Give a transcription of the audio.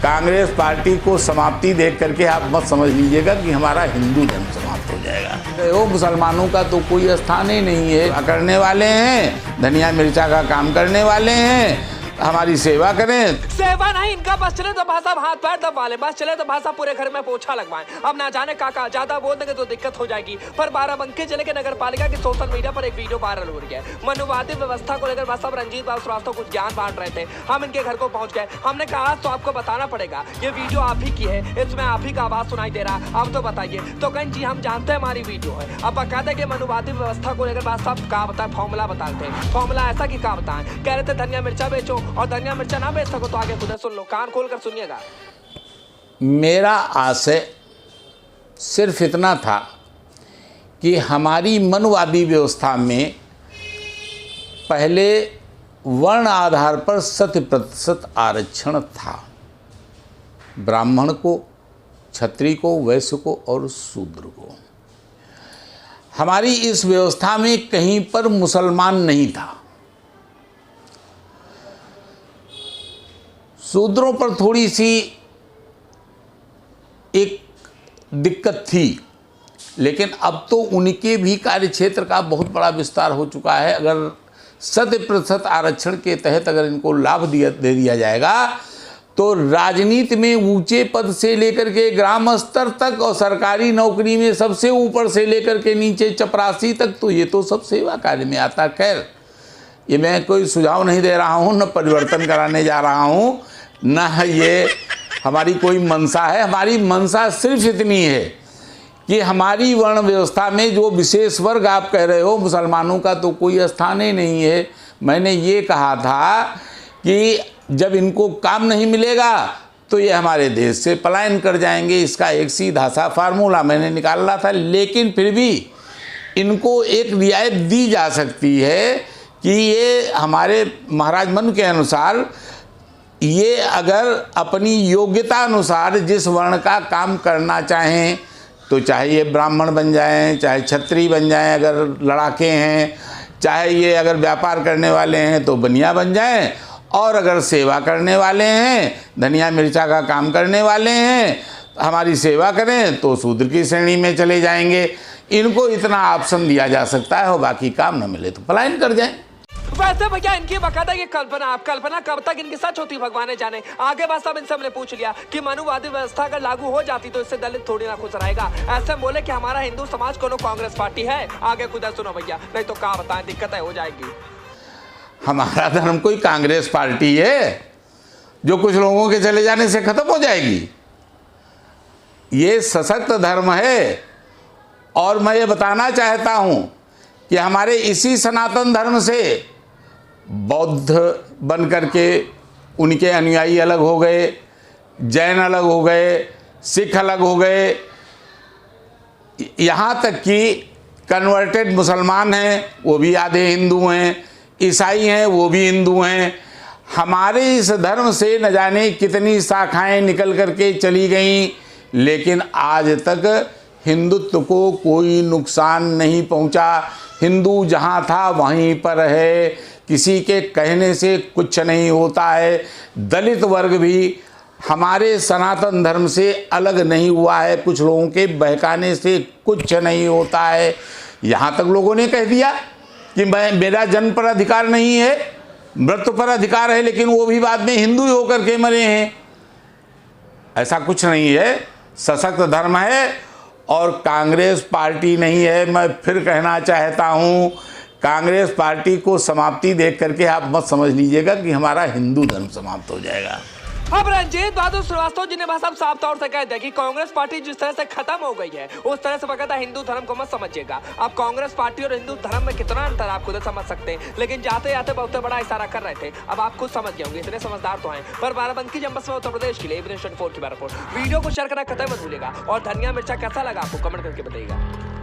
Congress party को समाप्ति देख करके आप मत समझ लीजिएगा कि हमारा हिंदू धर्म समाप्त हो जाएगा। वो मुसलमानों का तो कोई स्थान ही नहीं है। करने वाले हैं, धनिया मिर्चा का काम करने वाले हैं, हमारी सेवा करें। सेवा नहीं, इनका बस चले तो भाषा हाथ पैर दबा ले, बस चले तो भाषा पूरे घर में पोछा लगवाएं। अब ना जाने काका ज्यादा बोल देंगे तो दिक्कत हो जाएगी। पर बाराबंकी जिले के नगर पालिका की सोशल मीडिया पर एक वीडियो वायरल हो रही है। मनुवादी व्यवस्था को लेकर भाषा रंजीत बाबू श्रीवास्तव कुछ ज्ञान बांट रहे थे। हम इनके घर को पहुंच गए। हमने कहा आज तो आपको बताना पड़ेगा, ये वीडियो आप ही की है, इसमें आप ही का आवाज सुनाई दे रहा है, आप तो बताइए। तो कहीं जी हम जानते हैं हमारी वीडियो है। अब बकायदा के मनुवादी व्यवस्था को लेकर बात साहब का बताए, फॉर्मूला बता रहे थे। फॉर्मूला ऐसा कि क्या बताएं, कह रहे थे धनिया मिर्चा बेचो और धनिया मिर्चा ना बेच सको तो आगे खुद सुन लो, कान खोल कर सुनिएगा। मेरा आशय सिर्फ इतना था कि हमारी मनुवादी व्यवस्था में पहले वर्ण आधार पर 100% आरक्षण था। ब्राह्मण को, क्षत्रिय को, वैश्य को और शूद्र को। हमारी इस व्यवस्था में कहीं पर मुसलमान नहीं था। शूद्रों पर थोड़ी सी एक दिक्कत थी, लेकिन अब तो उनके भी कार्य क्षेत्र का बहुत बड़ा विस्तार हो चुका है। अगर 100% आरक्षण के तहत अगर इनको लाभ दे दिया जाएगा तो राजनीति में ऊंचे पद से लेकर के ग्राम स्तर तक और सरकारी नौकरी में सबसे ऊपर से लेकर के नीचे चपरासी तक, तो ये तो सब सेवा कार्य में आता। खैर, ये मैं कोई सुझाव नहीं दे रहा हूँ, न परिवर्तन कराने जा रहा हूँ, न ये हमारी कोई मंशा है। हमारी मंशा सिर्फ इतनी है कि हमारी वर्ण व्यवस्था में जो विशेष वर्ग आप कह रहे हो, मुसलमानों का तो कोई स्थान ही नहीं है। मैंने ये कहा था कि जब इनको काम नहीं मिलेगा तो ये हमारे देश से पलायन कर जाएंगे। इसका एक सीधा सा फार्मूला मैंने निकाला था। लेकिन फिर भी इनको एक रियायत दी जा सकती है कि ये हमारे महाराज मनु के अनुसार ये अगर अपनी योग्यता अनुसार जिस वर्ण का काम करना चाहें, तो चाहे ये ब्राह्मण बन जाएं, चाहे क्षत्रिय बन जाएं, अगर लड़ाके हैं, चाहे ये अगर व्यापार करने वाले हैं तो बनिया बन जाएं, और अगर सेवा करने वाले हैं, धनिया मिर्चा का काम करने वाले हैं, हमारी सेवा करें तो शूद्र की श्रेणी में चले जाएंगे। इनको इतना ऑप्शन दिया जा सकता है, और बाकी काम न मिले तो पलायन कर जाएं। वैसे भैया इनकी बकायदा ये कल्पना, आप कल्पना कब तक इनकी सच होती भगवान जाने। आगे बात सब इनसे हमने पूछ लिया कि मनुवादी व्यवस्था अगर लागू हो जाती तो इससे दलित थोड़ी ना खुश रहेगा। ऐसे बोले कि हमारा हिंदू समाज को कांग्रेस पार्टी है। आगे खुदा सुनो भैया, नहीं तो क्या बताएं, दिक्कतें हो जाएगी। हमारा धर्म कोई कांग्रेस पार्टी है जो कुछ लोगों के चले जाने से खत्म हो जाएगी? ये सशक्त धर्म है। और मैं ये बताना चाहता हूं कि हमारे इसी सनातन धर्म से बौद्ध बन करके उनके अनुयायी अलग हो गए, जैन अलग हो गए, सिख अलग हो गए, यहाँ तक कि कन्वर्टेड मुसलमान हैं वो भी आधे हिंदू हैं, ईसाई हैं वो भी हिंदू हैं। हमारे इस धर्म से न जाने कितनी शाखाएं निकल करके चली गईं, लेकिन आज तक हिंदुत्व को कोई नुकसान नहीं पहुंचा। हिंदू जहां था वहीं पर है, किसी के कहने से कुछ नहीं होता है। दलित वर्ग भी हमारे सनातन धर्म से अलग नहीं हुआ है, कुछ लोगों के बहकाने से कुछ नहीं होता है। यहाँ तक लोगों ने कह दिया कि मेरा जन्म पर अधिकार नहीं है, मृत्यु पर अधिकार है, लेकिन वो भी बाद में हिंदू ही होकर के मरे हैं। ऐसा कुछ नहीं है, सशक्त धर्म है और कांग्रेस पार्टी नहीं है। मैं फिर कहना चाहता हूँ, कांग्रेस पार्टी को समाप्ति देख करके आप मत समझ लीजिएगा कि हमारा हिंदू धर्म समाप्त हो जाएगा। अब रंजीत बाबू श्रीवास्तव जी ने साफ तौर से कह दिया कि कांग्रेस पार्टी जिस तरह से खत्म हो गई है उस तरह से बकायदा हिंदू धर्म को मत समझिएगा। अब कांग्रेस पार्टी और हिंदू धर्म में कितना अंतर आप खुद समझ सकते हैं, लेकिन जाते जाते बहुत बड़ा इशारा कर रहे थे। अब आप खुद समझ गए होंगे, इतने समझदार तो हैं। पर बाराबंकी जनपद में उत्तर प्रदेश के लिए की रिपोर्ट। वीडियो को शेयर करना खत्म मत भूलिएगा और धनिया मिर्चा कैसा लगा आपको कमेंट करके बताइएगा।